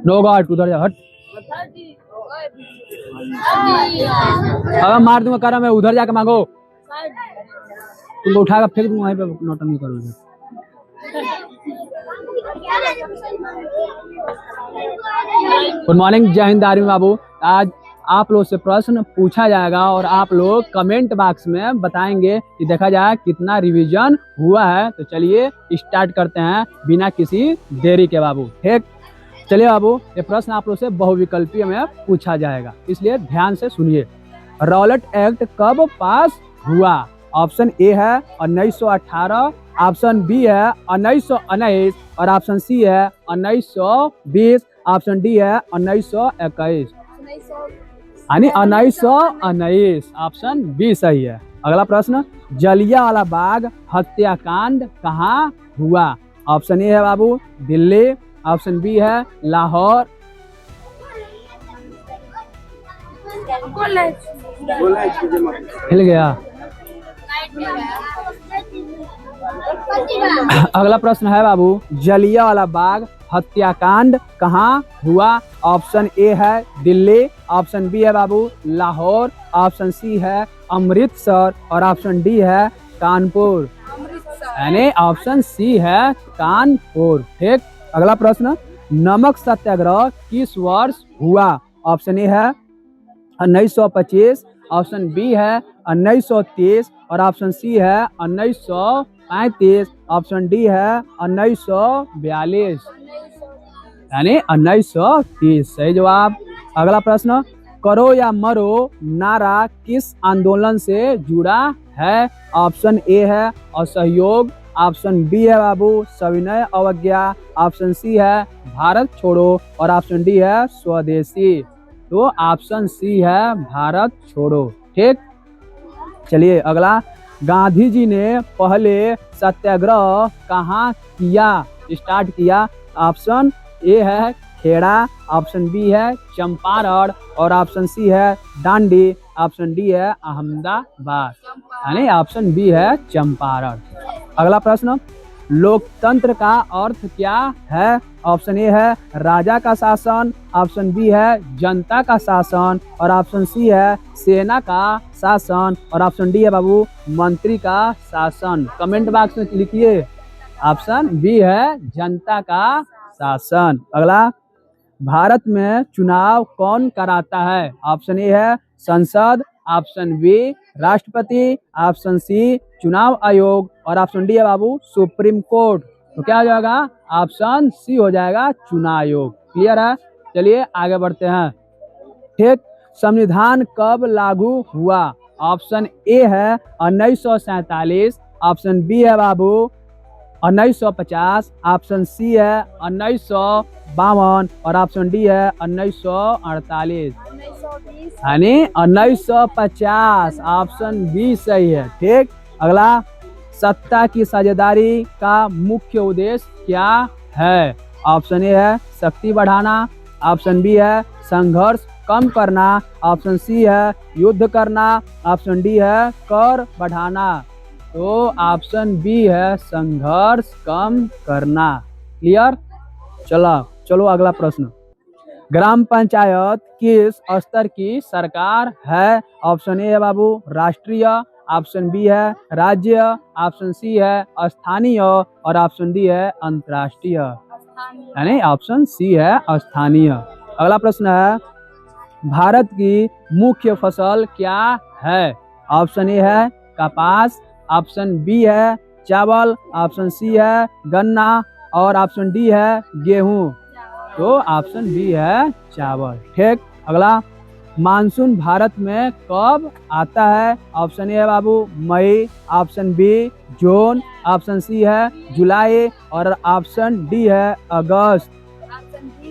No God, उधर जा, हट। अब मार दूंगा, कर मैं उधर जाके मांगो, तुमको उठा कर फेंक दूंगा वहीं पे, नौटंकी करोगे। गुड मॉर्निंग, जय हिंद आर्मी बाबू। आज आप लोग से प्रश्न पूछा जाएगा और आप लोग कमेंट बॉक्स में बताएंगे कि देखा जाए कितना रिवीजन हुआ है। तो चलिए स्टार्ट करते हैं बिना किसी देरी के बाबू। ठीक, चलिए बाबू, ये प्रश्न आप लोग से बहुविकल्पीय में पूछा जाएगा, इसलिए ध्यान से सुनिए। रॉलेट एक्ट कब पास हुआ? ऑप्शन ए है 1918, ऑप्शन बी है 1919 और ऑप्शन सी है 1920, ऑप्शन डी है 1921 यानी 1919। ऑप्शन बी सही है। अगला प्रश्न, जलियांवाला बाग हत्याकांड कहाँ हुआ? ऑप्शन ए है बाबू दिल्ली, ऑप्शन बी है लाहौर, हिल गया। अगला प्रश्न है बाबू, जलियांवाला बाग हत्याकांड कहाँ हुआ? ऑप्शन ए है दिल्ली, ऑप्शन बी है बाबू लाहौर, ऑप्शन सी है अमृतसर और ऑप्शन डी है कानपुर, यानी ऑप्शन सी है कानपुर। ठीक, अगला प्रश्न, नमक सत्याग्रह किस वर्ष हुआ? ऑप्शन ए है 1925, ऑप्शन बी है 1930 और ऑप्शन सी है 1935, ऑप्शन डी है 1942 यानी 1930 सही जवाब। अगला प्रश्न, करो या मरो नारा किस आंदोलन से जुड़ा है? ऑप्शन ए है असहयोग, ऑप्शन बी है बाबू सविनय अवज्ञा, ऑप्शन सी है भारत छोड़ो और ऑप्शन डी है स्वदेशी। तो ऑप्शन सी है भारत छोड़ो। ठीक, चलिए अगला, गांधी जी ने पहले सत्याग्रह कहाँ किया, स्टार्ट किया? ऑप्शन ए है खेड़ा, ऑप्शन बी है चंपारण और ऑप्शन सी है दांडी, ऑप्शन डी है अहमदाबाद यानी ऑप्शन बी है चंपारण। अगला प्रश्न, लोकतंत्र का अर्थ क्या है? ऑप्शन ए है राजा का शासन, ऑप्शन बी है जनता का शासन और ऑप्शन सी है सेना का शासन और ऑप्शन डी है बाबू मंत्री का शासन। कमेंट बॉक्स में लिखिए, ऑप्शन बी है जनता का शासन। अगला, भारत में चुनाव कौन कराता है? ऑप्शन ए है संसद, ऑप्शन बी राष्ट्रपति, ऑप्शन सी चुनाव आयोग और ऑप्शन डी है बाबू सुप्रीम कोर्ट। तो क्या हो जाएगा? ऑप्शन सी हो जाएगा चुनाव आयोग। क्लियर है? चलिए आगे बढ़ते हैं। ठीक, संविधान कब लागू हुआ? ऑप्शन ए है 1947, ऑप्शन बी है बाबू 1950, ऑप्शन सी है 1952 और ऑप्शन डी है 1948 यानी 1950। ऑप्शन बी सही है। ठीक, अगला, सत्ता की साझेदारी का मुख्य उद्देश्य क्या है? ऑप्शन ए है शक्ति बढ़ाना, ऑप्शन बी है संघर्ष कम करना, ऑप्शन सी है युद्ध करना, ऑप्शन डी है कर बढ़ाना। तो ऑप्शन बी है संघर्ष कम करना। क्लियर? चलो अगला प्रश्न, ग्राम पंचायत किस स्तर की सरकार है? ऑप्शन ए है बाबू राष्ट्रीय, ऑप्शन बी है राज्य, ऑप्शन सी है स्थानीय और ऑप्शन डी है अंतर्राष्ट्रीय यानी ऑप्शन सी है स्थानीय। अगला प्रश्न है, भारत की मुख्य फसल क्या है? ऑप्शन ए है कपास, ऑप्शन बी है चावल, ऑप्शन सी है गन्ना और ऑप्शन डी है गेहूं। तो ऑप्शन बी है चावल। ठीक, अगला, मानसून भारत में कब आता है? ऑप्शन ए है बाबू मई, ऑप्शन बी जून, ऑप्शन सी है जुलाई और ऑप्शन डी है अगस्त।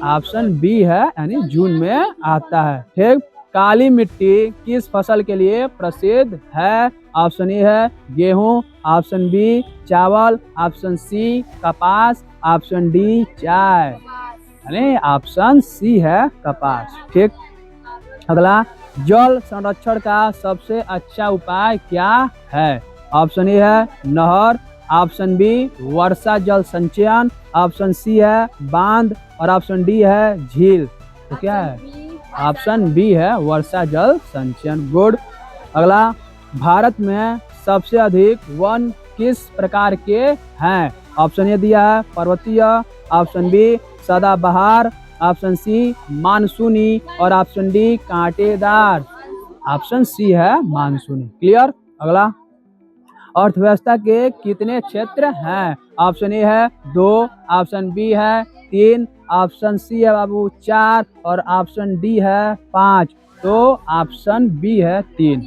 ऑप्शन बी है यानी जून में आता है। ठीक, काली मिट्टी किस फसल के लिए प्रसिद्ध है? ऑप्शन ए है गेहूं, ऑप्शन बी चावल, ऑप्शन सी कपास, ऑप्शन डी चाय यानी ऑप्शन सी है कपास। ठीक, अगला, जल संरक्षण का सबसे अच्छा उपाय क्या है? ऑप्शन ए है नहर, ऑप्शन बी वर्षा जल संचयन, ऑप्शन सी है बांध और ऑप्शन डी है झील। तो क्या है? ऑप्शन बी है वर्षा जल संचयन। गुड। अगला, भारत में सबसे अधिक वन किस प्रकार के हैं? ऑप्शन ए दिया है पर्वतीय, ऑप्शन बी सदाबहार, ऑप्शन सी मानसूनी और ऑप्शन डी कांटेदार। ऑप्शन सी है मानसूनी। क्लियर। अगला, अर्थव्यवस्था के कितने क्षेत्र हैं? ऑप्शन ए है 2, ऑप्शन बी है 3, ऑप्शन सी है बाबू 4 और ऑप्शन डी है 5। तो ऑप्शन बी है 3।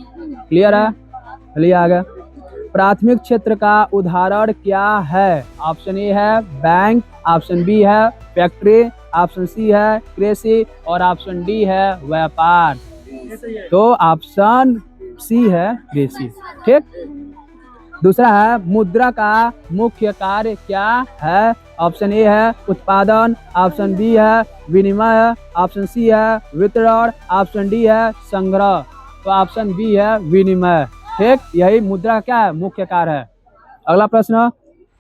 क्लियर है? चलिए आगे। प्राथमिक क्षेत्र का उदाहरण क्या है? ऑप्शन ए है बैंक, ऑप्शन बी है फैक्ट्री, ऑप्शन सी है कृषि और ऑप्शन डी है व्यापार। तो ऑप्शन सी है कृषि। ठीक। दूसरा है, मुद्रा का मुख्य कार्य क्या है? ऑप्शन ए है उत्पादन, ऑप्शन बी है विनिमय, ऑप्शन सी है वितरण, ऑप्शन डी है संग्रह। तो ऑप्शन बी है विनिमय। ठीक। यही मुद्रा का क्या है? मुख्य कार्य है। अगला प्रश्न,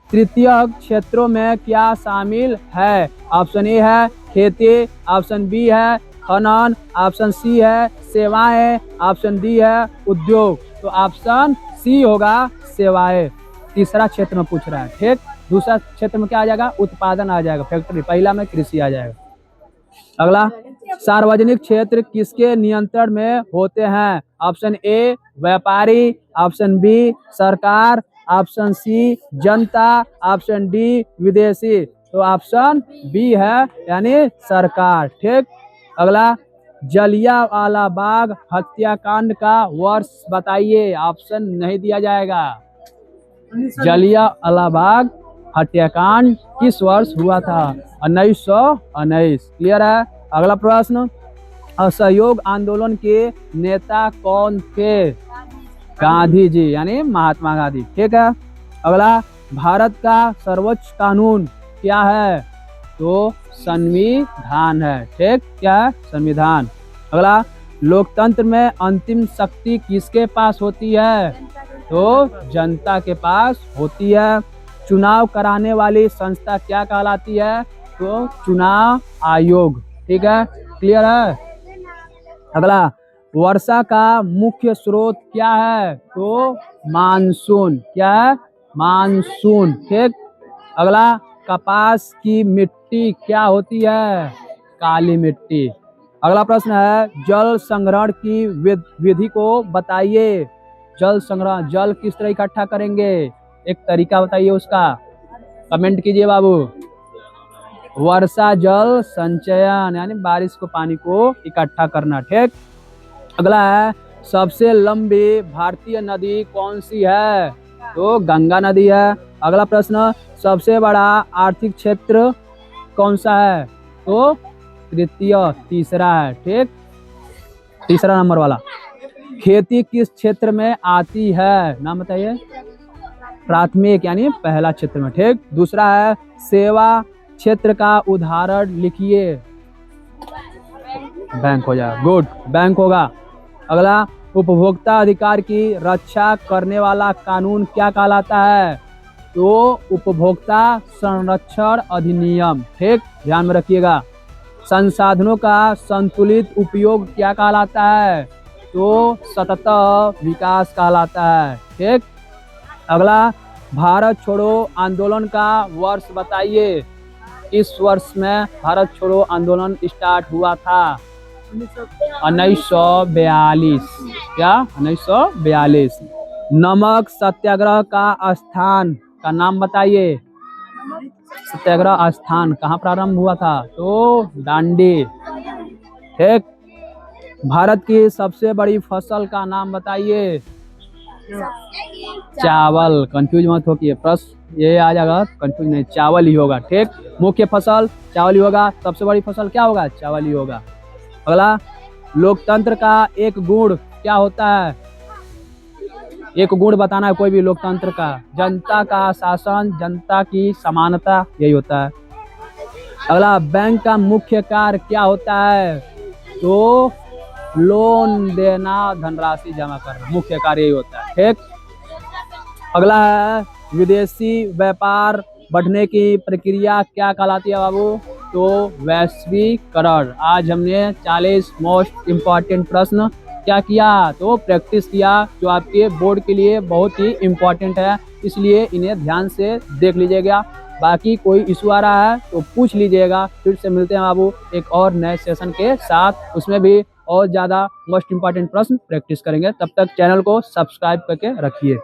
तृतीय क्षेत्रों में क्या शामिल है? ऑप्शन ए है खेती, ऑप्शन बी है खनन, ऑप्शन सी है सेवाएं, ऑप्शन डी है उद्योग। तो ऑप्शन सी होगा सेवाएं। तीसरा क्षेत्र में पूछ रहा है। ठीक। दूसरा क्षेत्र में क्या आ जाएगा? उत्पादन आ जाएगा, फैक्ट्री। पहला में कृषि आ जाएगा। अगला, सार्वजनिक क्षेत्र किसके नियंत्रण में होते हैं? ऑप्शन ए व्यापारी, ऑप्शन बी सरकार, ऑप्शन सी जनता, ऑप्शन डी विदेशी। तो ऑप्शन बी है यानी सरकार। ठीक। अगला, जलियांवाला बाग हत्याकांड का वर्ष बताइए। ऑप्शन नहीं दिया जाएगा। जलियांवाला बाग हत्याकांड किस वर्ष हुआ था? 1919। क्लियर है? अगला प्रश्न, असहयोग आंदोलन के नेता कौन थे? गांधी जी यानी महात्मा गांधी। ठीक है। अगला, भारत का सर्वोच्च कानून क्या है? तो संविधान है। ठीक। क्या है? संविधान। अगला, लोकतंत्र में अंतिम शक्ति किसके पास होती है? तो जनता के पास होती है। चुनाव कराने वाली संस्था क्या कहलाती है? तो चुनाव आयोग। ठीक है। क्लियर है? अगला, वर्षा का मुख्य स्रोत क्या है? तो मानसून। क्या है? मानसून। ठीक। अगला, कपास की मिट्टी क्या होती है? काली मिट्टी। अगला प्रश्न है, जल संग्रहण की विधि को बताइए। जल संग्रह, जल किस तरह इकट्ठा करेंगे? एक तरीका बताइए उसका। कमेंट कीजिए बाबू। वर्षा जल संचयन यानी बारिश को पानी को इकट्ठा करना। ठीक। अगला है, सबसे लंबी भारतीय नदी कौन सी है? तो गंगा नदी है। अगला प्रश्न, सबसे बड़ा आर्थिक क्षेत्र कौन सा है? तो तृतीय, तीसरा है। ठीक। तीसरा नंबर वाला। खेती किस क्षेत्र में आती है? नाम बताइए। प्राथमिक यानी पहला क्षेत्र में। ठीक। दूसरा है, सेवा क्षेत्र का उदाहरण लिखिए। बैंक हो जाएगा। गुड, बैंक होगा। अगला, उपभोक्ता अधिकार की रक्षा करने वाला कानून क्या कहलाता है? तो उपभोक्ता संरक्षण अधिनियम। ठीक। ध्यान में रखिएगा। संसाधनों का संतुलित उपयोग क्या कहलाता है? तो सतत विकास कहलाता है। ठीक। अगला, भारत छोड़ो आंदोलन का वर्ष बताइए। इस वर्ष में भारत छोड़ो आंदोलन स्टार्ट हुआ था? 1942। क्या? 1942। नमक सत्याग्रह का स्थान का नाम बताइए। सत्याग्रह स्थान कहाँ प्रारंभ हुआ था? तो दांडी। ठीक। भारत की सबसे बड़ी फसल का नाम बताइए। चावल। कंफ्यूज मत होइए, प्रश्न ये आ जाएगा, कंफ्यूज नहीं, चावल ही होगा। ठीक। मुख्य फसल चावल ही होगा। सबसे बड़ी फसल क्या होगा? चावल ही होगा। अगला, लोकतंत्र का एक गुण क्या होता है? एक गुण बताना है कोई भी लोकतंत्र का। जनता का शासन, जनता की समानता, यही होता है। अगला, बैंक का मुख्य कार्य क्या होता है? तो लोन देना, धनराशि जमा करना, मुख्य कार्य यही होता है। ठीक। अगला है, विदेशी व्यापार बढ़ने की प्रक्रिया क्या कहलाती है बाबू? तो वैश्वीकरण। आज हमने 40 मोस्ट इम्पॉर्टेंट प्रश्न क्या किया? तो प्रैक्टिस किया, जो आपके बोर्ड के लिए बहुत ही इम्पोर्टेंट है, इसलिए इन्हें ध्यान से देख लीजिएगा। बाकी कोई इशू आ रहा है तो पूछ लीजिएगा। फिर से मिलते हैं बाबू एक और नए सेशन के साथ, उसमें भी और ज़्यादा मोस्ट इम्पॉर्टेंट प्रश्न प्रैक्टिस करेंगे। तब तक चैनल को सब्सक्राइब करके रखिए।